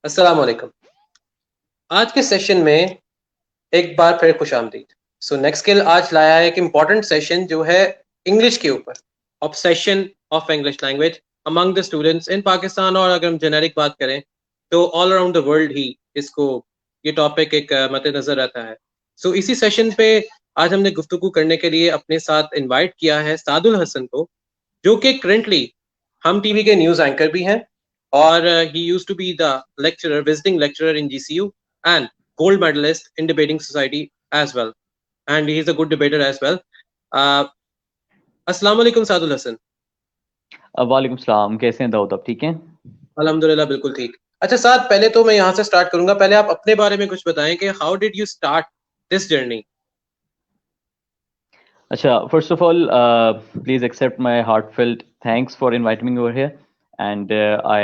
अस्सलाम वालेकुम। आज के सेशन में एक बार फिर खुशामदीद। सो नेक्स्ट स्किल आज लाया है एक इम्पॉर्टेंट सेशन जो है इंग्लिश के ऊपर, obsession of English language among the students in Pakistan, और अगर हम जेनेरिक बात करें तो ऑल अराउंड द वर्ल्ड ही इसको ये टॉपिक एक मद्देनजर रहता है। सो इसी सेशन पे आज हमने गुफ्तगू करने के लिए अपने साथ इनवाइट किया है सादुल हसन को, जो कि करंटली हम टीवी के न्यूज़ एंकर भी हैं, और he used to be the lecturer, visiting lecturer in GCU, and gold medalist in debating society as well, and he is a good debater as well. uh, अस्सलाम वालेकुम सादुल हसन। वालेकुम सलाम, कैसे हैं दाऊद, आप ठीक हैं? अल्हम्दुलिल्लाह बिल्कुल ठीक। अच्छा साद, पहले तो मैं यहाँ से स्टार्ट करूंगा, पहले आप अपने बारे में कुछ बताएं कि how did you start this journey. अच्छा, first of all, please accept my heartfelt thanks for inviting me over here, and I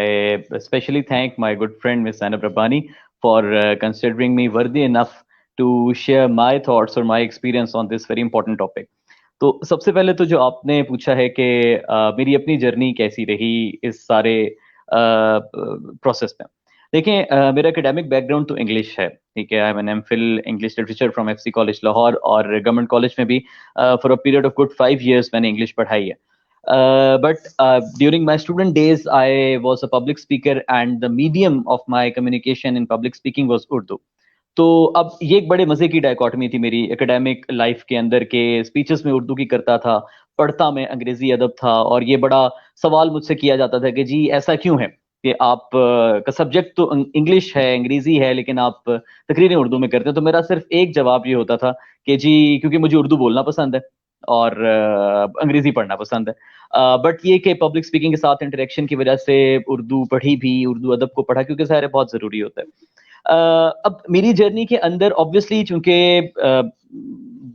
especially thank my good friend Miss Zainab Rabbani for considering me worthy enough to share my thoughts or my experience on this very important topic. तो सबसे पहले तो जो आपने पूछा है कि मेरी अपनी जर्नी कैसी रही इस सारे प्रोसेस में। देखें, मेरा एकेडमिक बैकग्राउंड तो इंग्लिश है, ठीक है। I am an MPhil English literature from FC college Lahore, और गवर्नमेंट कॉलेज में भी for a period of good 5 years मैंने इंग्लिश पढ़ाई है। But during my student days I was a public speaker, and the medium of my communication in public speaking was Urdu. तो अब ये एक बड़े मजे की डायकॉटमी थी मेरी एकेडमिक लाइफ के अंदर के स्पीचेस में उर्दू की करता था, पढ़ता मैं अंग्रेजी अदब था, और ये बड़ा सवाल मुझसे किया जाता था कि जी ऐसा क्यों है कि आप का सब्जेक्ट तो इंग्लिश है, अंग्रेजी है, लेकिन आप तकरीरें उर्दू में करते हैं। तो मेरा सिर्फ एक जवाब ये होता था कि जी क्योंकि मुझे उर्दू बोलना पसंद है और अंग्रेजी पढ़ना पसंद है। बट ये कि पब्लिक स्पीकिंग के साथ इंटरेक्शन की वजह से उर्दू पढ़ी भी, उर्दू अदब को पढ़ा, क्योंकि सारे बहुत ज़रूरी होता है। अब मेरी जर्नी के अंदर ऑब्वियसली चूंकि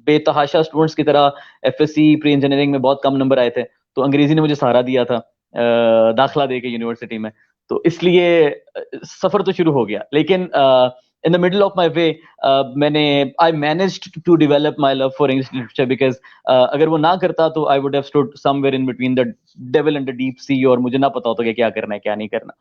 बेतहाशा स्टूडेंट्स की तरह एफएससी प्री इंजीनियरिंग में बहुत कम नंबर आए थे, तो अंग्रेजी ने मुझे सहारा दिया था दाखिला दे के यूनिवर्सिटी में। तो इसलिए सफर तो शुरू हो गया, लेकिन in the middle of my way I managed to develop my love for English literature, because अगर वो ना करता तो I would have stood somewhere in between the devil and the deep sea, और मुझे ना पता होता कि क्या करना है क्या नहीं करना।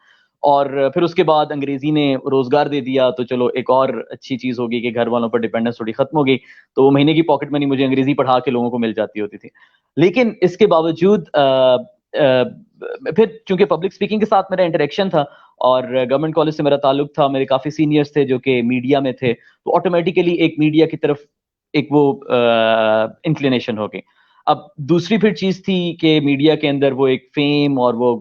और फिर उसके बाद अंग्रेजी ने रोजगार दे दिया, तो चलो एक और अच्छी चीज होगी कि घर वालों पर डिपेंडेंस थोड़ी खत्म हो गई, तो वो महीने की पॉकेट मनी मुझे अंग्रेजी पढ़ा के लोगों को मिल जाती होती थी। लेकिन इसके बावजूद फिर चूंकि पब्लिक स्पीकिंग के साथ मेरा इंटरेक्शन था और गवर्नमेंट कॉलेज से मेरा ताल्लुक था, मेरे काफी सीनियर्स थे जो कि मीडिया में थे, तो ऑटोमेटिकली एक मीडिया की तरफ एक वो इंक्लिनेशन हो गई। अब दूसरी फिर चीज थी कि मीडिया के अंदर वो एक फेम और वो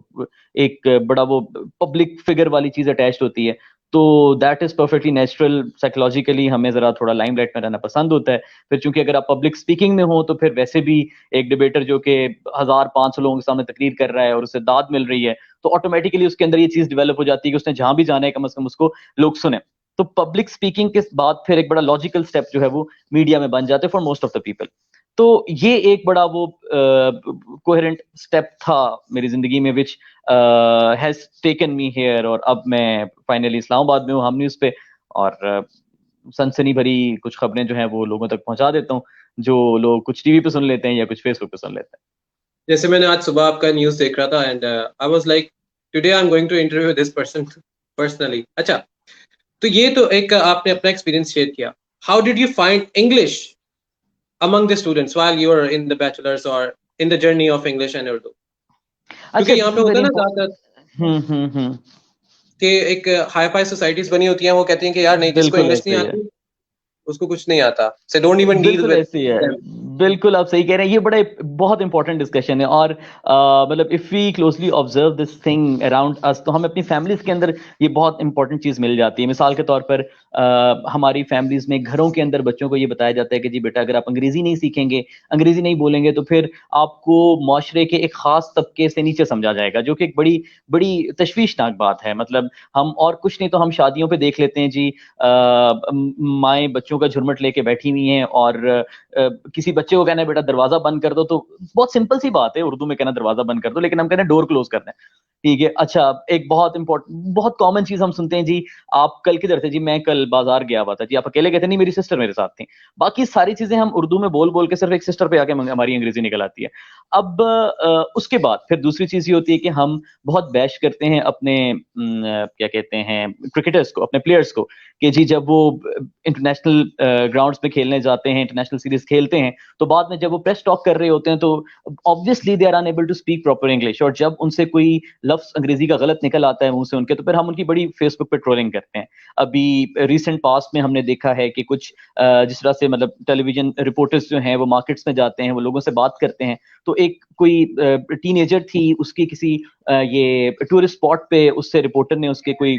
एक बड़ा वो पब्लिक फिगर वाली चीज अटैच्ड होती है, तो that is perfectly natural. Psychologically हमें जरा थोड़ा लाइमलाइट में रहना पसंद होता है। फिर चूंकि अगर आप पब्लिक स्पीकिंग में हो तो फिर वैसे भी एक डिबेटर जो कि 1500 लोगों के सामने तकरीर कर रहा है और उसे दाद मिल रही है, तो ऑटोमेटिकली उसके अंदर ये चीज डेवलप हो जाती है कि उसने जहां भी जाना है कम से कम उसको लोग सुने। तो पब्लिक स्पीकिंग के बाद फिर एक बड़ा लॉजिकल स्टेप जो है वो मीडिया में बन जाते हैं for most of the people. तो ये एक बड़ा वो कोहेरेंट स्टेप था मेरी जिंदगी में, which has taken me here. और अब मैं फाइनली इस्लामाबाद में हूँ, हम न्यूज़ पे, और सनसनी भरी कुछ खबरें जो हैं वो लोगों तक पहुंचा देता हूँ, जो लोग कुछ टीवी पे सुन लेते हैं या कुछ फेसबुक पे सुन लेते हैं। जैसे मैंने आज सुबह आपका न्यूज़ देख रहा था, and I was like today I am going to interview this person personally. अच्छा, तो ये तो एक आपने अपना एक्सपीरियंस शेयर किया। How did you find English among the students while you were in the bachelor's or in the journey of English and Urdu? क्योंकि अच्छा, यहाँ दिस पे इज होता वेरी है ना इंपॉर्टेंट। ज्यादातर कि एक हाई फाई सोसाइटीज बनी होती हैं, वो कहती हैं कि यार नहीं, जिसको बिल्कुल इंग्लिश ऐसे नहीं ही है, आती उसको कुछ नहीं आता, से डोंट इवन डील बिल्कुल विद ऐसे ही है। देम। बिल्कुल आप सही कह रहे हैं, ये बड़ा बहुत इंपॉर्टेंट डिस्कशन है। और मतलब if we closely observe this thing around us, तो हमें अपनी फैमिलीज के अंदर ये बहुत इंपॉर्टेंट चीज मिल जाती है। मिसाल के तौर पर हमारी फैमिलीज में, घरों के अंदर बच्चों को ये बताया जाता है कि जी बेटा, अगर आप अंग्रेजी नहीं सीखेंगे, अंग्रेजी नहीं बोलेंगे, तो फिर आपको माशरे के एक खास तबके से नीचे समझा जाएगा, जो कि एक बड़ी बड़ी तशवीशनाक बात है। मतलब हम और कुछ नहीं तो हम शादियों पे देख लेते हैं जी, माएँ बच्चों का झुरमुट लेके बैठी हुई हैं और किसी बच्चे को कहना है बेटा दरवाजा बंद कर दो, तो बहुत सिंपल सी बात है उर्दू में कहना दरवाजा बंद कर दो, लेकिन हम कहते हैं डोर क्लोज करना है। ठीक है, अच्छा एक बहुत इंपॉर्टेंट बहुत कॉमन चीज हम सुनते हैं जी, आप कल किधर थे जी, मैं कल बाजार गया हुआ था जी, आप अकेले गए थे? नहीं, मेरी सिस्टर मेरे साथ थी। बाकी सारी चीजें हम उर्दू में बोल बोल के सिर्फ एक सिस्टर पे आके हमारी अंग्रेजी निकल आती है। अब उसके बाद फिर दूसरी चीज ये होती है कि हम बहुत बैश करते हैं अपने क्या कहते हैं क्रिकेटर्स को, अपने प्लेयर्स को, कि जी जब वो इंटरनेशनल ग्राउंड्स पे खेलने जाते हैं, इंटरनेशनल सीरीज खेलते हैं, तो बाद में जब वो प्रेस टॉक कर रहे होते हैं तो obviously they are unable to speak proper English, और जब उनसे कोई लफ्ज अंग्रेजी का गलत निकल आता है मुंह से उनके, तो फिर हम उनकी बड़ी फेसबुक पे ट्रोलिंग करते हैं। अभी रिसेंट पास्ट में हमने देखा है कि कुछ जिस तरह से मतलब टेलीविजन रिपोर्टर्स जो हैं वो मार्केट्स में जाते हैं, वो लोगों से बात करते हैं, तो एक कोई टीनेजर थी, उसकी किसी ये टूरिस्ट स्पॉट पे उससे रिपोर्टर ने उसके कोई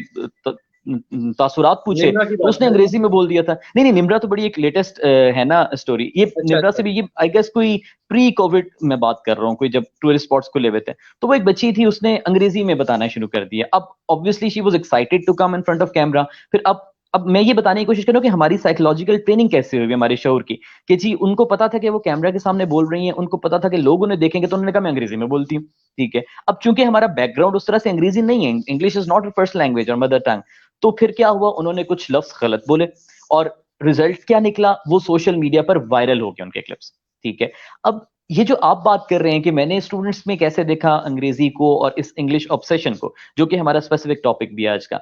तासुरात पूछे, तो उसने अंग्रेजी में बोल दिया था। नहीं नहीं, निम्रा तो बड़ी एक लेटेस्ट है ना स्टोरी ये। अच्छा, निम्रा अच्छा। से भी ये आई गेस कोई प्री कोविड में बात कर रहा हूँ, कोई जब टूरिस्ट स्पॉट्स खुले हुए थे, तो वो एक बच्ची थी, उसने अंग्रेजी में बताना शुरू कर दिया। अब obviously she was excited to come in front of camera. फिर अब मैं ये बताने की कोशिश कर रहा हूँ कि हमारी साइकोलॉजिकल ट्रेनिंग कैसे हुई हमारे शौर की, कि जी उनको पता था कि वो कैमरा के सामने बोल रही हैं, उनको पता था कि लोग उन्हें देखेंगे, तो उन्होंने कहा मैं अंग्रेजी में बोलती हूँ। ठीक है, अब चूंकि हमारा बैकग्राउंड उस तरह से अंग्रेजी नहीं है, English is not first language और मदर टंग, तो फिर क्या हुआ, उन्होंने कुछ लफ्ज गलत बोले, और रिजल्ट क्या निकला, वो सोशल मीडिया पर वायरल हो गए उनके क्लिप्स। ठीक है, अब ये जो आप बात कर रहे हैं कि मैंने स्टूडेंट्स में कैसे देखा अंग्रेजी को और इस इंग्लिश ऑब्सेशन को, जो कि हमारा स्पेसिफिक टॉपिक भी है आज का,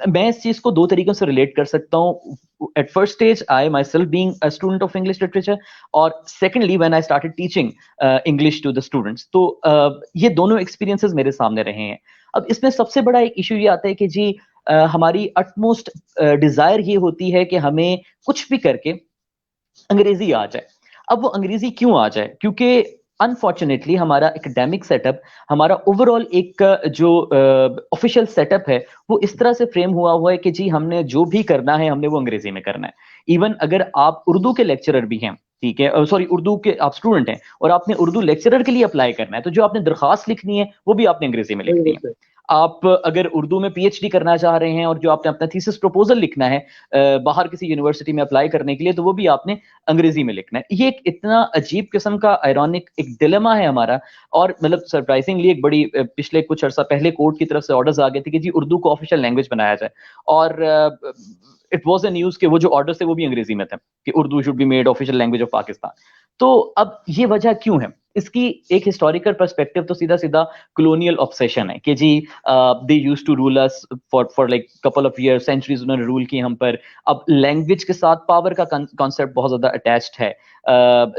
मैं इस चीज को दो तरीकों से रिलेट कर सकता हूँ। At first stage I myself being a student of English literature, और secondly when I started teaching English to the students, तो ये दोनों एक्सपीरियंसेस मेरे सामने रहे हैं। अब इसमें सबसे बड़ा एक इशू ये आता है कि जी हमारी अटमोस्ट डिजायर ये होती है कि हमें कुछ भी करके अंग्रेजी आ जाए। अब वो अंग्रेजी क्यों आ जाए? क्योंकि अनफॉर्चुनेटली हमारा एकेडमिक सेटअप, हमारा ओवरऑल एक जो ऑफिशियल सेटअप है, वो इस तरह से फ्रेम हुआ है कि जी हमने जो भी करना है हमने वो अंग्रेजी में करना है। इवन अगर आप उर्दू के लेक्चरर भी हैं, ठीक है, सॉरी उर्दू के आप स्टूडेंट हैं और आपने उर्दू लेक्चरर के लिए अप्लाई करना है, तो जो आपने दरखास्त लिखनी है वो भी आपने अंग्रेजी में लिखनी है। आप अगर उर्दू में पीएचडी करना चाह रहे हैं और जो आपने अपना थीसिस प्रपोजल लिखना है बाहर किसी यूनिवर्सिटी में अप्लाई करने के लिए, तो वो भी आपने अंग्रेजी में लिखना है। ये एक इतना अजीब किस्म का आयरॉनिक एक डिलेमा है हमारा। और मतलब सरप्राइजिंगली एक बड़ी पिछले कुछ अर्सा पहले कोर्ट की तरफ से ऑर्डर्स आ गए थे कि जी उर्दू को ऑफिशियल लैंग्वेज बनाया जाए, और इट वाज अ न्यूज कि वो जो ऑर्डर्स थे वो भी अंग्रेजी में थे कि Urdu should be made official language of Pakistan. तो अब ये वजह क्यों है? इसकी एक हिस्टोरिकल पर्सपेक्टिव तो सीधा सीधा कॉलोनियल ऑब्सेशन है कि जी they used to rule us for like couple of years, centuries उन्होंने रूल की हम पर। अब लैंग्वेज के साथ पावर का कॉन्सेप्ट बहुत ज्यादा अटैच्ड है।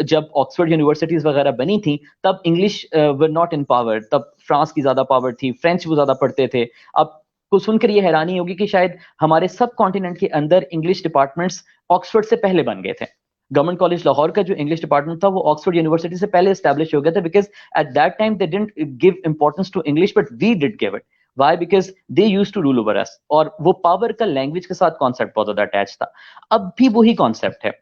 जब ऑक्सफोर्ड यूनिवर्सिटीज वगैरह बनी थी तब English were not in power, तब फ्रांस की ज्यादा पावर थी, फ्रेंच वो ज्यादा पढ़ते थे। अब को सुनकर ये हैरानी होगी कि शायद हमारे सब कॉन्टिनेंट के अंदर इंग्लिश डिपार्टमेंट्स ऑक्सफोर्ड से पहले बन गए थे। गवर्नमेंट कॉलेज लाहौर का जो इंग्लिश डिपार्टमेंट था वो ऑक्सफोर्ड यूनिवर्सिटी से पहले एस्टैब्लिश हो गया था, because at that time they didn't give importance to English but we did give it. Why? Because they use to rule over us, और वो पावर का लैंग्वेज के साथ कॉन्सेप्ट बहुत ज्यादा अटैच था। अब भी वही कॉन्सेप्ट है।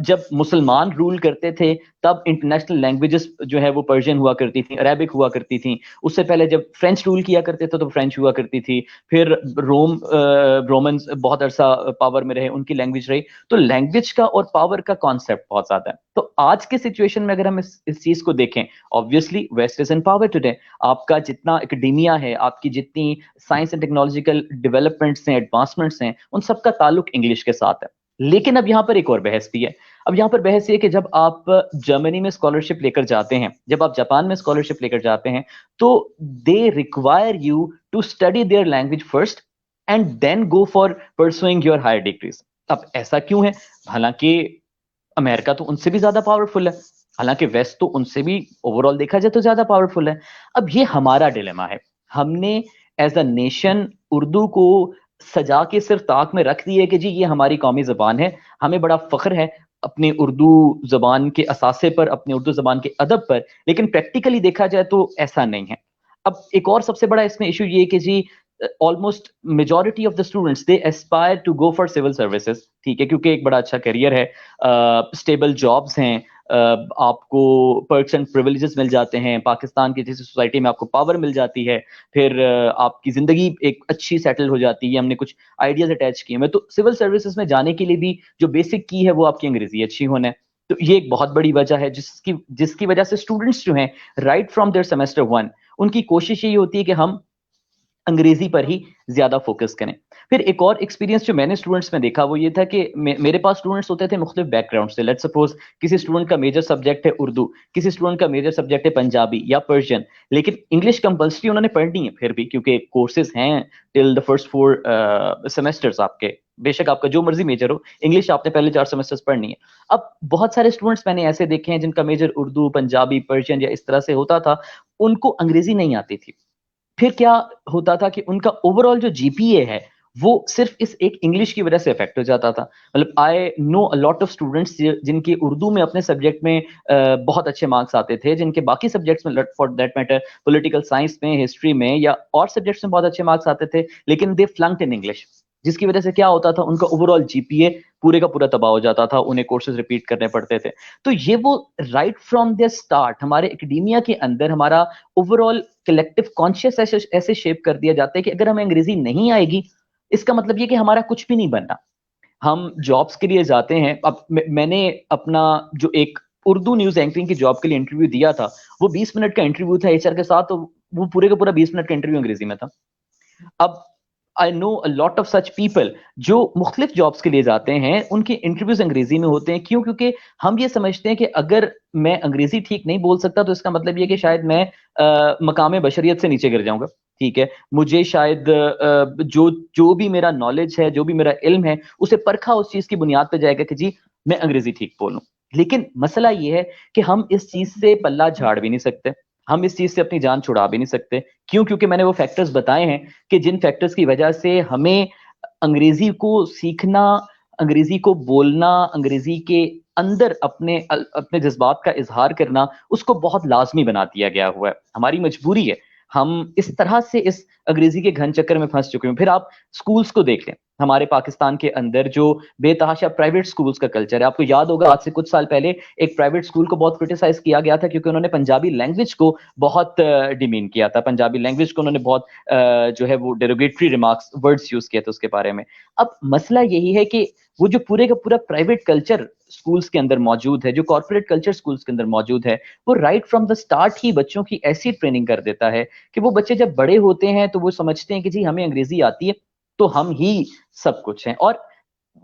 जब मुसलमान रूल करते थे तब इंटरनेशनल लैंग्वेजेस जो है वो पर्शियन हुआ करती थी, अरेबिक हुआ करती थी। उससे पहले जब फ्रेंच रूल किया करते थे तो फ्रेंच हुआ करती थी। फिर रोमन्स बहुत अरसा पावर में रहे, उनकी लैंग्वेज रही। तो लैंग्वेज का और पावर का कॉन्सेप्ट बहुत ज्यादा है। तो आज के सिचुएशन में अगर हम इस चीज को देखें, obviously west is in power today. आपका जितना एकेडेमिया है, आपकी जितनी साइंस एंड टेक्नोलॉजिकल डेवलपमेंट्स हैं, एडवांसमेंट्स हैं, उन सबका ताल्लुक इंग्लिश के साथ है। लेकिन अब यहाँ पर एक और बहस भी है। अब यहाँ पर बहस ये कि जब आप जर्मनी में स्कॉलरशिप लेकर जाते हैं, जब आप जापान में स्कॉलरशिप लेकर जाते हैं, तो they require you to study their language first and then go for pursuing your higher degrees. अब ऐसा क्यों है? हालांकि अमेरिका तो उनसे भी ज्यादा पावरफुल है, हालांकि वेस्ट तो उनसे भी ओवरऑल देखा जाए तो ज्यादा पावरफुल है। अब ये हमारा डिलेमा है। हमने एज अ नेशन उर्दू को सजा के सिर्फ ताक में रख दी है कि जी ये हमारी कौमी जबान है, हमें बड़ा फख्र है अपने उर्दू जबान के असासे पर, अपने उर्दू जबान के अदब पर। लेकिन प्रैक्टिकली देखा जाए तो ऐसा नहीं है। अब एक और सबसे बड़ा इसमें इशू ये कि जी almost majority of the students they aspire to go for civil services. ठीक है, क्योंकि एक बड़ा अच्छा करियर है, स्टेबल जॉब्स हैं, आपको पर्क्स एंड प्रिविलेजेस मिल जाते हैं, पाकिस्तान की जैसी सोसाइटी में आपको पावर मिल जाती है, फिर आपकी जिंदगी एक अच्छी सेटल हो जाती है। हमने कुछ आइडियाज अटैच किए हैं। तो सिविल सर्विसेज में जाने के लिए भी जो बेसिक की है वो आपकी अंग्रेजी अच्छी होना है। तो ये एक बहुत बड़ी वजह है जिसकी जिसकी वजह से स्टूडेंट्स जो हैं राइट फ्रॉम देयर सेमेस्टर 1 उनकी कोशिश यही होती है कि हम अंग्रेजी पर ही ज्यादा फोकस करें। फिर एक और एक्सपीरियंस जो मैंने स्टूडेंट्स में देखा वो ये था कि मेरे पास स्टूडेंट्स होते थे मुख्तलिफ बैकग्राउंड से। लेट्स सपोज किसी स्टूडेंट का मेजर सब्जेक्ट है उर्दू, किसी स्टूडेंट का मेजर सब्जेक्ट है पंजाबी या पर्शियन, लेकिन इंग्लिश कंपल्सरी उन्होंने पढ़नी है फिर भी, क्योंकि कोर्सेज हैं टिल द फर्स्ट 4 सेमेस्टर्स आपके, बेशक आपका जो मर्जी मेजर हो, इंग्लिश आपने पहले 4 सेमेस्टर्स पढ़नी है। अब बहुत सारे स्टूडेंट्स मैंने ऐसे देखे हैं जिनका मेजर उर्दू, पंजाबी, पर्शियन या इस तरह से होता था, उनको अंग्रेजी नहीं आती थी। फिर क्या होता था कि उनका ओवरऑल जो जीपीए है वो सिर्फ इस एक इंग्लिश की वजह से इफेक्ट हो जाता था। मतलब I know a lot of students जिनके उर्दू में अपने सब्जेक्ट में बहुत अच्छे मार्क्स आते थे, जिनके बाकी सब्जेक्ट्स में for that matter political science में, हिस्ट्री में या और सब्जेक्ट्स में बहुत अच्छे मार्क्स आते थे, लेकिन दे फ्लंक्ड इन इंग्लिश, जिसकी वजह से क्या होता था, उनका ओवरऑल जीपीए पूरे का पूरा तबाह हो जाता था, उन्हें कोर्सेज रिपीट करने पड़ते थे। तो ये वो राइट फ्रॉम द स्टार्ट हमारे एकेडमिया के अंदर हमारा ओवरऑल कलेक्टिव कॉन्शियस ऐसे शेप कर दिया जाता है कि अगर हमें अंग्रेजी नहीं आएगी, इसका मतलब ये कि हमारा कुछ भी नहीं बनना। हम जॉब्स के लिए जाते हैं। अब मैंने अपना जो एक उर्दू न्यूज एंकरिंग की जॉब के लिए इंटरव्यू दिया था, वो 20 मिनट का इंटरव्यू था एचआर के साथ, तो वो पूरे का पूरा 20 मिनट का इंटरव्यू अंग्रेजी में था। अब I know a lot of such people जो मुख्तलिफ जॉब्स के लिए जाते हैं, उनके इंटरव्यूज अंग्रेजी में होते हैं। क्यों? क्योंकि हम ये समझते हैं कि अगर मैं अंग्रेजी ठीक नहीं बोल सकता तो इसका मतलब ये कि शायद मैं मकाम बशरियत से नीचे गिर जाऊंगा। ठीक है, मुझे शायद जो जो भी मेरा नॉलेज है, जो भी मेरा इल्म है, उसे परखा उस चीज की बुनियाद पर जाएगा कि जी मैं अंग्रेजी ठीक बोलूं। लेकिन मसला ये है कि हम इस चीज से पल्ला झाड़ भी नहीं सकते, हम इस चीज से अपनी जान छुड़ा भी नहीं सकते। क्यों? क्योंकि मैंने वो फैक्टर्स बताए हैं कि जिन फैक्टर्स की वजह से हमें अंग्रेजी को सीखना, अंग्रेजी को बोलना, अंग्रेजी के अंदर अपने जज्बात का इजहार करना, उसको बहुत लाजमी बना दिया गया हुआ है, हमारी मजबूरी है। हम इस तरह से इस अंग्रेजी के घन चक्कर में फंस चुके हैं। फिर आप स्कूल्स को देख लें, हमारे पाकिस्तान के अंदर जो बेतहाशा प्राइवेट स्कूल्स का कल्चर है। आपको याद होगा आज से कुछ साल पहले एक प्राइवेट स्कूल को बहुत क्रिटिसाइज किया गया था क्योंकि उन्होंने पंजाबी लैंग्वेज को बहुत डिमीन किया था, पंजाबी लैंग्वेज को उन्होंने बहुत जो है वो डेरोगेटरी रिमार्क्स, वर्ड्स यूज किए थे उसके बारे में। अब मसला यही है कि वो जो पूरे का पूरा प्राइवेट कल्चर स्कूल्स के अंदर मौजूद है, जो कॉर्पोरेट कल्चर स्कूल्स के अंदर मौजूद है, वो राइट फ्रॉम द स्टार्ट ही बच्चों की ऐसी ट्रेनिंग कर देता है कि वो बच्चे जब बड़े होते हैं तो वो समझते हैं कि जी हमें अंग्रेजी आती है तो हम ही सब कुछ हैं। और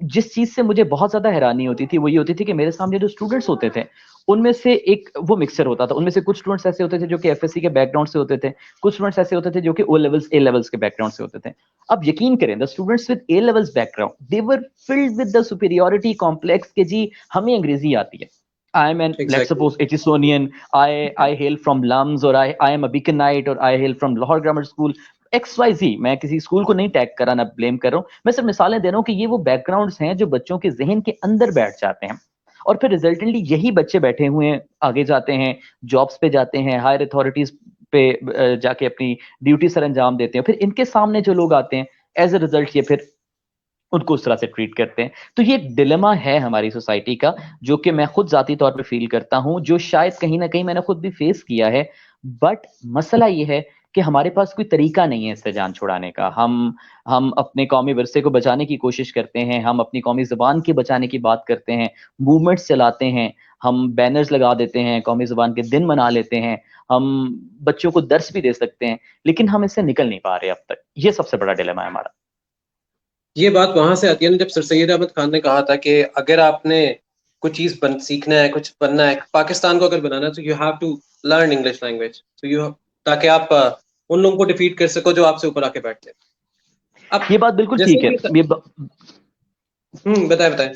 जिस चीज से मुझे बहुत ज्यादा हैरानी होती थी वो ये होती थी कि मेरे सामने जो स्टूडेंट्स होते थे उनमें से एक वो मिक्सचर होता था। उनमें से कुछ स्टूडेंट्स ऐसे होते थे जो कि एफएससी के बैकग्राउंड से होते थे, कुछ स्टूडेंट्स ऐसे होते थे जो कि ओ लेवल्स, ए लेवल्स के बैकग्राउंड से होते थे। अब यकीन करें, the students with A levels background they were filled with the superiority complex कि जी हमें अंग्रेजी आती है। I am an, let's Exactly. suppose, Ethisonian. I hail from Lums, or I am a Beaconite, or I hail from Lahore Grammar School. XYZ, मैं किसी school को नहीं tag कर रहा, ना ब्लेम कर रहा हूँ, मैं सिर्फ मिसालें दे रहा हूँ कि ये वो बैकग्राउंड्स हैं जो बच्चों के जहन के अंदर बैठ जाते हैं। और फिर रिजल्टेंटली यही बच्चे बैठे हुए हैं, आगे जाते हैं, जॉब्स पे जाते हैं, हायर अथॉरिटीज पे जाके अपनी ड्यूटी सर अंजाम देते हैं। फिर इनके सामने जो लोग आते हैं, एज ए रिजल्ट ये फिर उनको उस तरह से ट्रीट करते हैं। तो ये एक डिलेमा है हमारी सोसाइटी का, जो कि मैं खुद जाती तौर पे फील करता हूं, जो शायद कहीं ना कहीं मैंने खुद भी फेस किया है। बट मसला ये है कि हमारे पास कोई तरीका नहीं है इससे जान छुड़ाने का। हम अपने कौमी विरसे को बचाने की कोशिश करते हैं, हम अपनी कौमी जबान के बचाने की बात करते हैं, मूवमेंट्स चलाते हैं, हम बैनर्स लगा देते हैं, कौमी जबान के दिन मना लेते हैं, हम बच्चों को दर्स भी दे सकते हैं, लेकिन हम इससे निकल नहीं पा रहे अब तक। ये सबसे बड़ा डिलेमा है हमारा। ये बात वहां से आती है ना, जब सर सैयद अहमद खान ने कहा था कि अगर आपने कुछ चीज सीखना है, कुछ बनना है, पाकिस्तान को अगर बनाना है, तो you have to learn English language, तो यू, ताकि आप उन लोगों को डिफीट कर सको जो आपसे ऊपर आके बैठते हैं। अब ये बात बिल्कुल ठीक जैसे है। कि बताए बताए।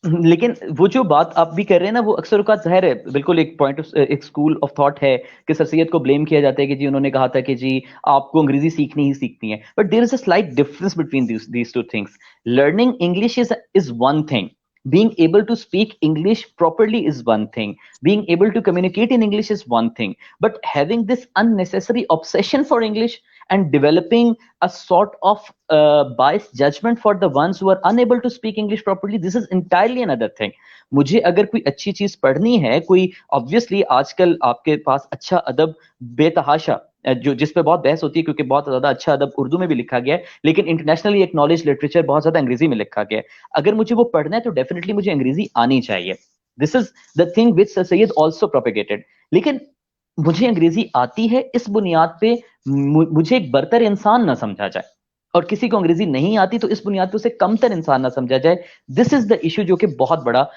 लेकिन वो जो बात आप भी कर रहे हैं ना, वो अक्सर औकात जाहिर है बिल्कुल एक पॉइंट, एक स्कूल ऑफ थॉट है कि सर सैयद को ब्लेम किया जाता है कि जी उन्होंने कहा था कि जी आपको अंग्रेजी सीखनी ही सीखनी है। But there is a slight difference between these two things. Learning English is one thing, being able to speak English properly is one thing, being able to communicate in English is one thing, but having this unnecessary obsession for English and developing a sort of biased judgment for the ones who are unable to speak English properly, this is entirely another thing. मुझे अगर कोई अच्छी चीज पढ़नी है, कोई obviously आजकल आपके पास अच्छा अदब बेतहाशा जो जिस पे बहुत बहस होती है क्योंकि बहुत ज्यादा अच्छा अदब उर्दू में भी लिखा गया है, लेकिन इंटरनेशनली एक्नॉलेज लिटरेचर बहुत ज्यादा अंग्रेजी में लिखा गया है। अगर मुझे वो पढ़ना है तो डेफिनेटली मुझे अंग्रेजी आनी चाहिए। This is the thing which sir Syed also propagated. लेकिन मुझे अंग्रेजी आती है इस बुनियाद पे मुझे एक बरतर इंसान ना समझा जाए, और किसी को अंग्रेजी नहीं आती तो इस बुनियाद पे उसे कमतर इंसान ना समझा जाए। दिस इज द इशू जो कि बहुत बड़ा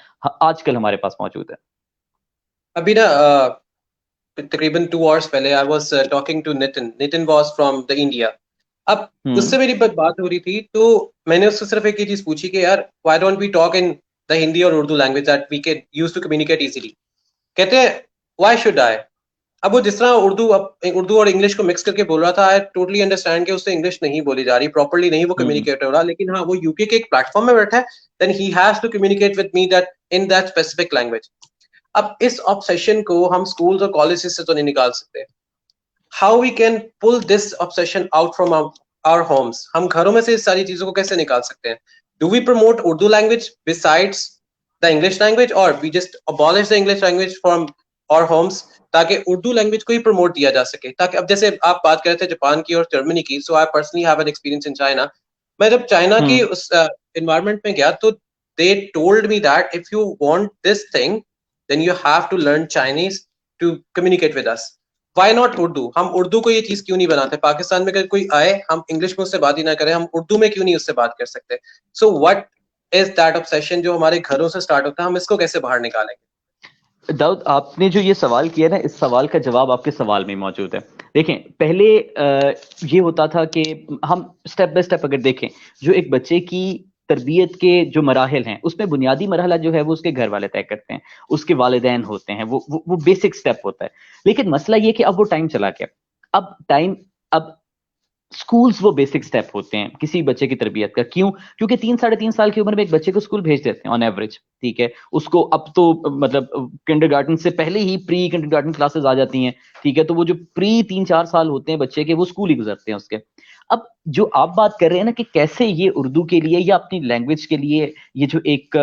आजकल हमारे पास मौजूद है। अभी ना तकरीबन 2 आवर्स पहले I was talking to Nitin. Nitin was from the India. अब उससे मेरी बात हो रही थी, तो मैंने उससे सिर्फ एक ही चीज पूछी कि यार why don't we talk in the Hindi और Urdu language that we can use to communicate easily. कहते हैं व्हाई शुड आई। अब वो जिस तरह उर्दू और इंग्लिश को मिक्स करके बोल रहा था, आई टोटली अंडरस्टैंड कि उससे इंग्लिश नहीं बोली जा रही प्रॉपर्ली, नहीं वो कम्युनिकेट हो रहा, लेकिन हाँ वो यूके के एक प्लेटफॉर्म में बैठा है, then he has to communicate with me that in that specific language. अब इस ऑब्सेशन को हम स्कूल्स और कॉलेजेस से तो नहीं निकाल सकते। How we can pull this obsession out from our homes. हम घरों में से इस सारी चीजों को कैसे निकाल सकते हैं? Do we promote Urdu language besides the English language, और we just abolish the English language from our homes, ताकि उर्दू लैंग्वेज को ही प्रमोट दिया जा सके? ताकि अब जैसे आप बात कर रहे थे जापान की और जर्मनी की, so I personally have an experience in China. मैं जब चाइना की उस एनवायरनमेंट में गया, तो they told me that if you want this thing then you have to learn Chinese to communicate with us. Why not Urdu? हम उर्दू को ये चीज क्यों नहीं बनाते? पाकिस्तान में अगर कोई आए, हम इंग्लिश में उससे बात ही ना करें, हम उर्दू में क्यों नहीं उससे बात कर सकते? So what is that obsession जो हमारे घरों से स्टार्ट होता है, हम इसको कैसे बाहर निकालेंगे? दाऊद, आपने जो ये सवाल किया ना, इस सवाल का जवाब आपके सवाल में मौजूद है। देखें, पहले ये होता था कि हम स्टेप बाय स्टेप अगर देखें, जो एक बच्चे की तरबियत के जो मराहल हैं, उसमें बुनियादी मरहला जो है वो उसके घर वाले तय करते हैं, उसके वालिदैन होते हैं, वो बेसिक स्टेप होता है। लेकिन मसला ये कि अब वो टाइम चला गया। अब स्कूल्स वो बेसिक स्टेप होते हैं किसी बच्चे की तरबियत का। क्यों? क्योंकि 3 साढ़े 3 साल की उम्र में एक बच्चे को स्कूल भेज देते हैं ऑन एवरेज, ठीक है। उसको अब तो मतलब किंडरगार्टन से पहले ही प्री किंडरगार्टन क्लासेस आ जाती हैं, ठीक है। तो वो जो प्री 3 4 साल होते हैं बच्चे के, वो स्कूल ही गुजरते हैं उसके। अब जो आप बात कर रहे हैं ना कि कैसे ये उर्दू के लिए या अपनी लैंग्वेज के लिए ये जो एक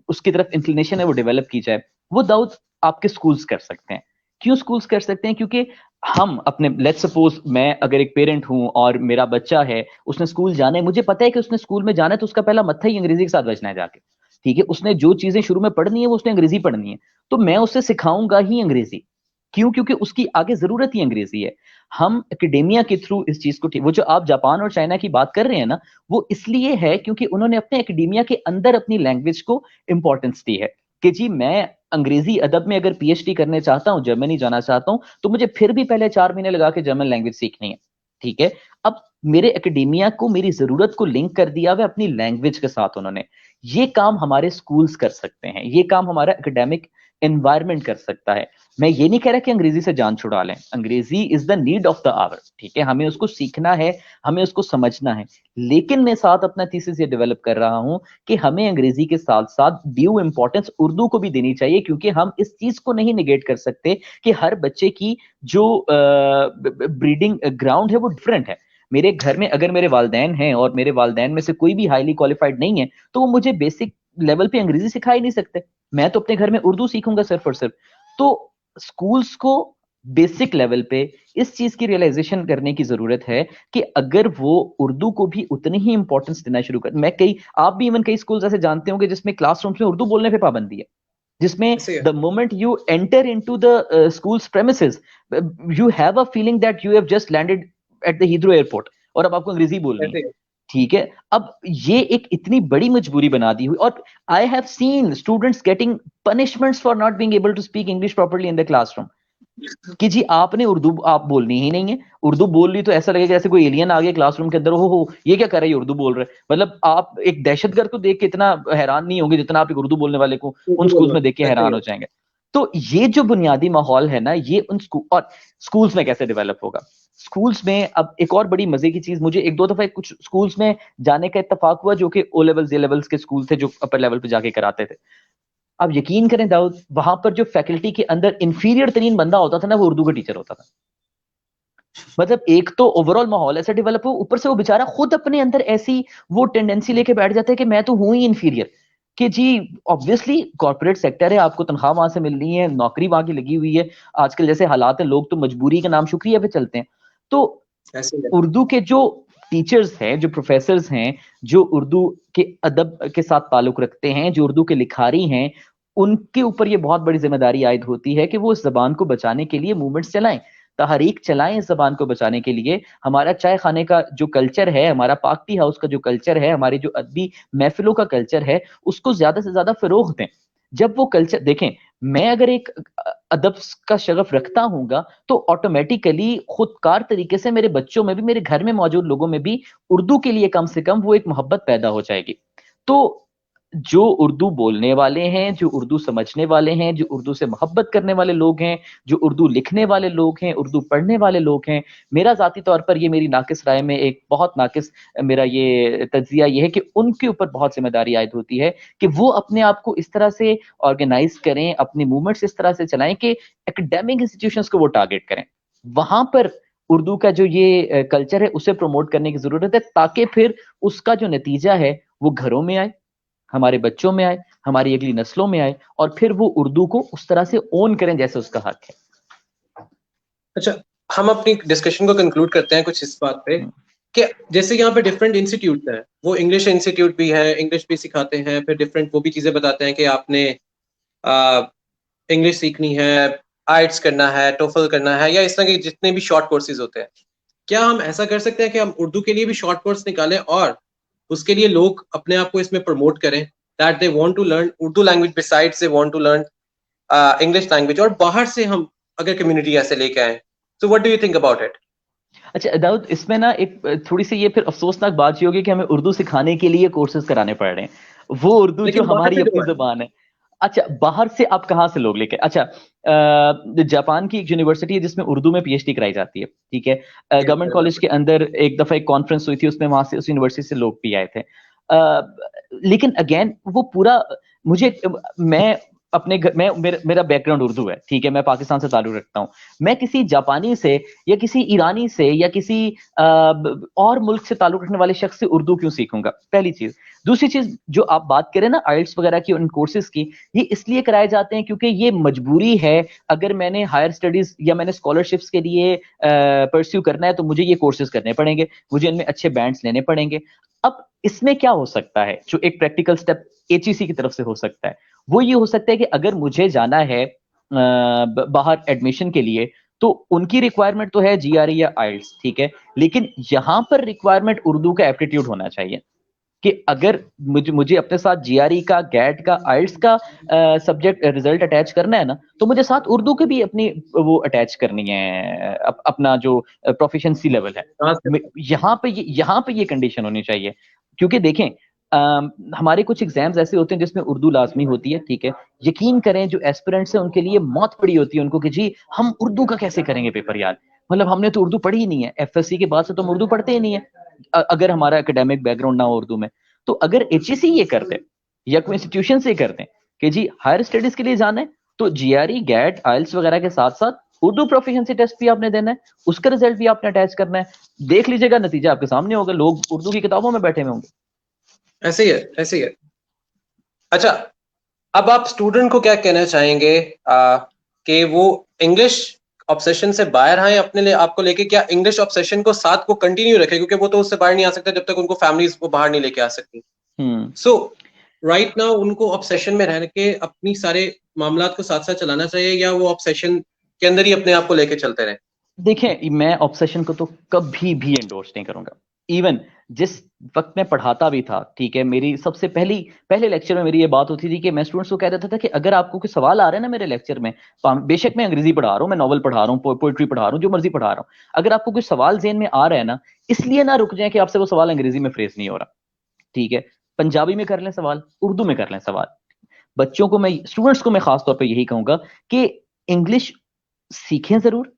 उसकी तरफ इंक्लिनेशन है वो डेवलप की जाए, वो दाऊद आपके स्कूल्स कर सकते हैं। क्यों स्कूल्स कर सकते हैं? क्योंकि हम अपने, लेट्स सपोज मैं अगर एक पेरेंट हूं और मेरा बच्चा है, उसने स्कूल जाना है, मुझे पता है कि उसने स्कूल में जाना है, तो उसका पहला मत्था ही अंग्रेजी के साथ बजना है जाके, ठीक है। उसने जो चीजें शुरू में पढ़नी है वो उसने अंग्रेजी पढ़नी है, तो मैं उससे सिखाऊंगा ही अंग्रेजी। क्यों? क्योंकि उसकी आगे जरूरत ही अंग्रेजी है। हम एकेडेमिया के थ्रू इस चीज को, ठीक, वो जो आप जापान और चाइना की बात कर रहे हैं ना, वो इसलिए है क्योंकि उन्होंने अपने एकेडेमिया के अंदर अपनी लैंग्वेज को इंपॉर्टेंस दी है कि जी मैं अंग्रेजी अदब में अगर पीएचडी करने चाहता हूं, जर्मनी जाना चाहता हूं, तो मुझे फिर भी पहले 4 महीने लगा के जर्मन लैंग्वेज सीखनी है, ठीक है। अब मेरे एकेडेमिया को, मेरी जरूरत को लिंक कर दिया हुआ अपनी लैंग्वेज के साथ उन्होंने। ये काम हमारे स्कूल्स कर सकते हैं, ये काम हमारा एकेडमिक एनवायरनमेंट कर सकता है। मैं ये नहीं कह रहा कि अंग्रेजी से जान छुड़ा लें, अंग्रेजी is the need of the hour, ठीक है। हमें उसको सीखना है, हमें उसको समझना है। लेकिन मैं साथ अपना थीसिस ये डेवलप कर रहा हूं कि हमें अंग्रेजी के साथ साथ ड्यू इंपॉर्टेंस उर्दू को भी देनी चाहिए, क्योंकि हम इस चीज को नहीं निगेट कर सकते कि हर बच्चे की जो ब्रीडिंग ग्राउंड है वो डिफरेंट है। मेरे घर में अगर मेरे वालदैन हैं और मेरे वालदैन में से कोई भी हाईली क्वालिफाइड नहीं है, तो वो मुझे बेसिक लेवल पे अंग्रेजी सिखा ही नहीं सकते। मैं तो अपने घर में उर्दू सीखूंगा सिर्फ और सिर्फ। तो स्कूल्स को बेसिक लेवल पे इस चीज की रियलाइजेशन करने की जरूरत है कि अगर वो उर्दू को भी उतनी ही इंपॉर्टेंस देना शुरू कर, मैं कई, आप भी इवन कई स्कूल्स ऐसे जानते होंगे जिसमें क्लासरूम्स में उर्दू बोलने पे पाबंदी है, जिसमें the moment you enter into the schools premises you have a feeling that you have just landed at the Heathrow airport, और अब आपको अंग्रेजी बोलनी है, ठीक है। अब ये एक इतनी बड़ी मजबूरी बना दी हुई, और I have seen students getting punishments for not being able to speak English properly in the classroom, कि जी आपने उर्दू आप बोलनी ही नहीं है, उर्दू बोल ली तो ऐसा लगेगा जैसे कोई एलियन आ गया क्लासरूम के अंदर, हो ये क्या कर रहा है, उर्दू बोल रहे हैं। मतलब आप एक दहशतगर्द को देख के इतना हैरान नहीं होंगे जितना आप एक उर्दू बोलने वाले को उन स्कूल्स में देख के हैरान हो जाएंगे। तो ये जो बुनियादी माहौल है ना, ये उन स्कूल और स्कूल्स में कैसे डेवलप होगा? स्कूल्स में अब एक और बड़ी मजे की चीज, मुझे एक दो दफा कुछ स्कूल्स में जाने का इत्तेफाक हुआ जो कि ओ लेवल्स ए लेवल्स के स्कूल थे जो अपर लेवल पे जाके कराते थे। अब यकीन करें दाऊद, वहां पर जो फैकल्टी के अंदर इंफीरियर तरीन बंदा होता था ना, वो उर्दू का टीचर होता था। मतलब एक तो ओवरऑल माहौल ऐसा डेवलप हो, ऊपर से वो बेचारा खुद अपने अंदर ऐसी वो टेंडेंसी लेके बैठ जाता है कि मैं तो हूं ही इंफीरियर, कि जी ऑब्वियसली कॉर्पोरेट सेक्टर है, आपको तनख्वाह वहां से मिल रही है, नौकरी वहां की लगी हुई है, आजकल जैसे हालात है लोग तो मजबूरी के नाम शुक्रिया पे चलते हैं। तो उर्दू के जो टीचर्स हैं, जो प्रोफेसर्स हैं, जो उर्दू के अदब के साथ ताल्लुक रखते हैं, जो उर्दू के लिखारी हैं, उनके ऊपर ये बहुत बड़ी जिम्मेदारी आयद होती है कि वो इस जबान को बचाने के लिए मूवमेंट्स चलाएं, तहरीक चलाएं इस जबान को बचाने के लिए। हमारा चाय खाने का जो कल्चर है, हमारा पार्टी हाउस का जो कल्चर है, हमारी जो अदबी महफिलों का कल्चर है, उसको ज्यादा से ज्यादा फरोग दें। जब वो कल्चर देखें, मैं अगर एक अदब का शगफ रखता हूँगा तो ऑटोमेटिकली खुदकार तरीके से मेरे बच्चों में भी, मेरे घर में मौजूद लोगों में भी उर्दू के लिए कम से कम वो एक मोहब्बत पैदा हो जाएगी। तो जो उर्दू बोलने वाले हैं, जो उर्दू समझने वाले हैं, जो उर्दू से मोहब्बत करने वाले लोग हैं, जो उर्दू लिखने वाले लोग हैं, उर्दू पढ़ने वाले लोग हैं, मेरा जाती तौर पर ये, मेरी नाकिस राय में एक बहुत नाकिस मेरा ये तज्जिया ये है कि उनके ऊपर बहुत जिम्मेदारी आयद होती है कि वो अपने आप को इस तरह से ऑर्गेनाइज करें, अपने मूवमेंट्स इस तरह से चलाएं कि एकेडमिक इंस्टीट्यूशंस को वो टारगेट करें। वहां पर उर्दू का जो ये कल्चर है उसे प्रमोट करने की जरूरत है, ताकि फिर उसका जो नतीजा है वो घरों में आए, हमारे बच्चों में आए, हमारी अगली नस्लों में आए, और फिर वो उर्दू को उस तरह से ओन करें जैसे उसका हक है। अच्छा, हम अपनी डिस्कशन को कंक्लूड करते हैं कुछ इस बात पे कि जैसे यहाँ पे डिफरेंट इंस्टीट्यूट हैं, वो इंग्लिश इंस्टीट्यूट भी है, इंग्लिश भी सिखाते हैं, फिर डिफरेंट वो भी चीजें बताते हैं कि आपने इंग्लिश सीखनी है, आइट्स करना है, टोफल करना है, या इस तरह के जितने भी शॉर्ट कोर्सेज होते हैं। क्या हम ऐसा कर सकते हैं कि हम उर्दू के लिए भी शॉर्ट कोर्स निकालें और उसके लिए लोग अपने आप को इसमें प्रमोट करें, that they want to learn Urdu language besides they want to learn English language, और बाहर से हम अगर कम्युनिटी ऐसे लेके आए, so what do you think about it? अच्छा दाऊद, इसमें ना एक थोड़ी सी ये फिर अफसोसनाक बात ये होगी कि हमें उर्दू सिखाने के लिए कोर्सेज कराने पड़ रहे हैं, वो उर्दू जो लेकिन बाहर हमारी से जो अपनी है, जुबान है। अच्छा, बाहर से आप कहाँ से लोग लेके? अच्छा, जापान की एक यूनिवर्सिटी है जिसमें उर्दू में पीएचडी कराई जाती है, ठीक है। गवर्नमेंट कॉलेज के अंदर एक दफा एक कॉन्फ्रेंस हुई थी, उसमें वहां से उस यूनिवर्सिटी से लोग भी आए थे। लेकिन अगेन वो पूरा, मुझे, मैं अपने घर में, मेरा बैकग्राउंड उर्दू है, ठीक है, मैं पाकिस्तान से ताल्लुक रखता हूँ। मैं किसी जापानी से या किसी ईरानी से या किसी और मुल्क से ताल्लुक रखने वाले शख्स से उर्दू क्यों सीखूंगा? पहली चीज। दूसरी चीज, जो आप बात करें ना आइल्स वगैरह की, उन कोर्सेज की, ये इसलिए कराए जाते हैं क्योंकि ये मजबूरी है। अगर मैंने हायर स्टडीज या मैंने स्कॉलरशिप्स के लिए परस्यू करना है तो मुझे ये कोर्सेज करने पड़ेंगे, मुझे इनमें अच्छे बैंड्स लेने पड़ेंगे। अब इसमें क्या हो सकता है जो एक प्रैक्टिकल स्टेप एचईसी की तरफ से हो सकता है, वो ये हो सकता है कि अगर मुझे जाना है बाहर एडमिशन के लिए, तो उनकी रिक्वायरमेंट तो है जीआरई या आइल्स, ठीक है, लेकिन यहां पर रिक्वायरमेंट उर्दू का एप्टीट्यूड होना चाहिए कि अगर मुझे अपने साथ जीआरई का, गैट का, आइल्स का सब्जेक्ट रिजल्ट अटैच करना है ना, तो मुझे साथ उर्दू के भी अपनी वो अटैच करनी है, अपना जो प्रोफिशिएंसी लेवल है। कहाँ से? यहाँ पे ये कंडीशन होनी चाहिए, क्योंकि देखें, हमारे कुछ एग्जाम्स ऐसे होते हैं जिसमें उर्दू लाजमी होती है, ठीक है। यकीन करें जो एस्पिरेंट्स हैं उनके लिए मौत पड़ी होती है उनको कि जी हम उर्दू का कैसे करेंगे पेपर यार, मतलब हमने तो उर्दू पढ़ी ही नहीं है, एफएससी के बाद से तो हम उर्दू पढ़ते ही नहीं है, अगर हमारा एकेडमिक बैकग्राउंड ना हो उर्दू में। तो अगर एचईसी ये कर दे या कोई इंस्टीट्यूशन से कर दें कि जी हायर स्टडीज के लिए जाना है तो जीआरई, गैट, आइल्स वगैरह के साथ साथ उर्दू प्रोफिशिएंसी टेस्ट भी आपने देना है, उसका रिजल्ट भी आपने अटैच करना है, देख लीजिएगा नतीजा आपके सामने होगा, लोग उर्दू की किताबों में बैठे हुए होंगे। ऐसे ही है, ऐसे ही है। अच्छा, अब आप स्टूडेंट को क्या कहना चाहेंगे कि वो इंग्लिश ऑब्सेशन से बाहर आए अपने लिए, आपको लेके, क्या इंग्लिश ऑब्सेशन को साथ को कंटिन्यू रखे, क्योंकि वो तो उससे बाहर नहीं आ सकता जब तक उनको फैमिलीज को बाहर नहीं लेके आ सकती। सो राइट नाउ उनको ऑब्सेशन में रह के अपनी सारे मामलात को साथ साथ चलाना चाहिए, या वो ऑब्सेशन के अंदर ही अपने आप को लेके चलते रहे? देखें, मैं ऑब्सेशन को तो कभी भी एंडोर्स नहीं करूंगा। इवन जिस वक्त मैं पढ़ाता भी था, ठीक है, मेरी सबसे पहले लेक्चर में मेरी ये बात होती थी कि मैं स्टूडेंट्स को कह देता था कि अगर आपको कोई सवाल आ रहा है ना मेरे लेक्चर में, बेशक मैं अंग्रेजी पढ़ा रहा हूँ, मैं नॉवल पढ़ा रहा हूँ, पोइट्री पढ़ा रहा हूँ, जो मर्जी पढ़ा रहा हूँ, अगर आपको कोई सवाल जेन में आ रहा है ना, इसलिए ना रुक जाए कि आपसे वो सवाल अंग्रेजी में फ्रेज नहीं हो रहा, ठीक है, पंजाबी में कर लें सवाल, उर्दू में कर लें सवाल। बच्चों को मैं, स्टूडेंट्स को मैं खासतौर पर यही कहूंगा कि इंग्लिश सीखें जरूर,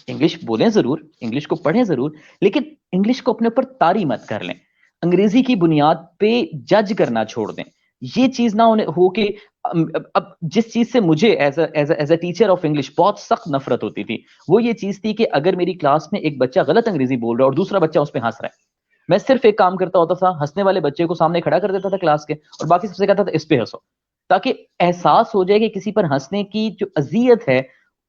इंग्लिश बोलें जरूर, इंग्लिश को पढ़ें जरूर, लेकिन इंग्लिश को अपने ऊपर तारी मत कर लें, अंग्रेजी की बुनियाद पे जज करना छोड़ दें। ये चीज ना हो कि अब जिस चीज से मुझे as a teacher of English बहुत सख्त नफरत होती थी, वो ये चीज थी कि अगर मेरी क्लास में एक बच्चा गलत अंग्रेजी बोल रहा है और दूसरा बच्चा उस पर हंस रहा है, मैं सिर्फ एक काम करता होता था, हंसने वाले बच्चे को सामने खड़ा कर देता था क्लास के, और बाकी सबसे कहता था इस पे हंसो, ताकि एहसास हो जाए कि किसी पर हंसने की जो अजियत है,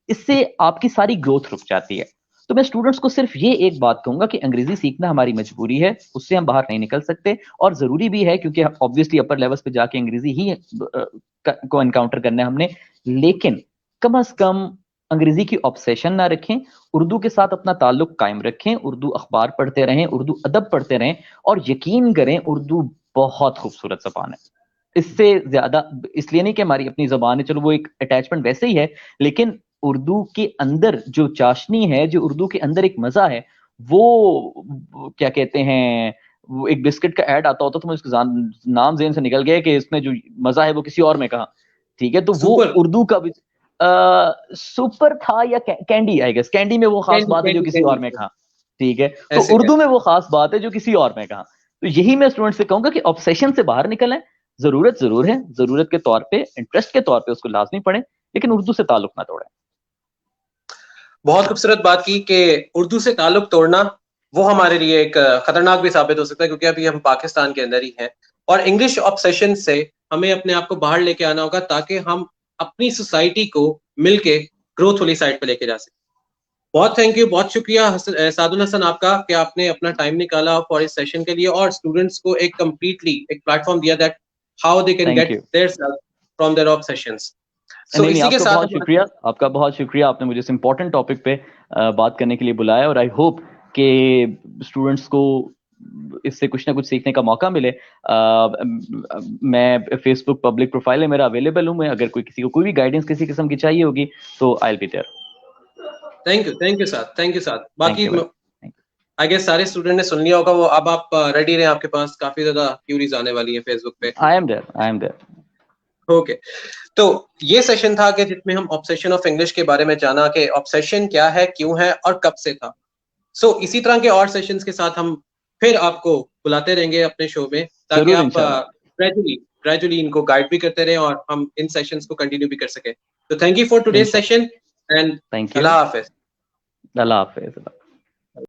इससे आपकी सारी ग्रोथ रुक जाती है। तो मैं स्टूडेंट्स को सिर्फ ये एक बात कहूंगा कि अंग्रेजी सीखना हमारी मजबूरी है, उससे हम बाहर नहीं निकल सकते, और जरूरी भी है क्योंकि ऑब्वियसली अपर लेवल्स पे जाके अंग्रेजी ही को एनकाउंटर करना है हमने, लेकिन कम से कम अंग्रेजी की ऑब्सेशन ना रखें, उर्दू के साथ अपना ताल्लुक कायम रखें, उर्दू अखबार पढ़ते रहें, उर्दू अदब पढ़ते रहें, और यकीन करें उर्दू बहुत खूबसूरत जबान है। इससे ज्यादा इसलिए नहीं कि हमारी अपनी जबान है, चलो वो एक अटैचमेंट वैसे ही है, लेकिन उर्दू के अंदर जो चाशनी है, जो उर्दू के अंदर एक मजा है, वो क्या कहते हैं, वो एक बिस्किट का ऐड आता होता तो मुझे उसका नाम ज़हन से निकल गया कि इसमें जो मजा है वो किसी और में कहा, ठीक है, तो वो उर्दू का भी सुपर था या कैंडी, आई गेस कैंडी में वो खास बात है जो किसी और में कहा, ठीक है, तो उर्दू में वो खास बात है जो किसी और में कहा। तो यही मैं स्टूडेंट से कहूंगा कि ऑब्सेशन से बाहर निकलें, जरूरत जरूर है, जरूरत के तौर पे, इंटरेस्ट के तौर पे उसको लाजमी पढ़ें, लेकिन उर्दू से ताल्लुक ना तोड़ें। बहुत खूबसूरत बात की कि उर्दू से ताल्लुक तोड़ना वो हमारे लिए एक खतरनाक भी साबित हो सकता है, क्योंकि अभी हम पाकिस्तान के अंदर ही हैं, और इंग्लिश ऑब्सेशन से हमें अपने आप को बाहर लेके आना होगा ताकि हम अपनी सोसाइटी को मिलके ग्रोथ वाली साइड पे लेके जा सकें। बहुत थैंक यू, बहुत शुक्रिया सादुल हसन आपका कि आपने अपना टाइम निकाला फॉर इस सेशन के लिए और स्टूडेंट्स को एक कंप्लीटली एक प्लेटफॉर्म दिया that how they can get their self from their obsessions. So, इसी के साथ आपका बहुत शुक्रिया, आपने मुझे इस इंपॉर्टेंट टॉपिक पे बात करने के लिए बुलाया, और आई होप कि स्टूडेंट्स को इससे कुछ ना कुछ सीखने का मौका मिले। मैं फेसबुक पब्लिक प्रोफाइल है मेरा, अवेलेबल हूँ मैं, अगर किसी को कोई भी गाइडेंस किसी किस्म की चाहिए होगी तो I will be there. Thank you sir. बाकी आई गेस सारे स्टूडेंट ने सुन लिया होगा, वो अब आप रेडी रहे, आपके पास काफी ज्यादा क्यूरीज आने वाली है फेसबुक पे। I am there. ओके, तो ये सेशन था कि जिसमें हम ऑब्सेशन ऑफ इंग्लिश के बारे में जाना कि ऑब्सेशन क्या है, क्यों है और कब से था। इसी तरह के और सेशंस के साथ हम फिर आपको बुलाते रहेंगे अपने शो में, ताकि आप ग्रेजुअली इनको गाइड भी करते रहें और हम इन सेशंस को कंटिन्यू भी कर सके। तो thank you for today's session and Allah Hafiz.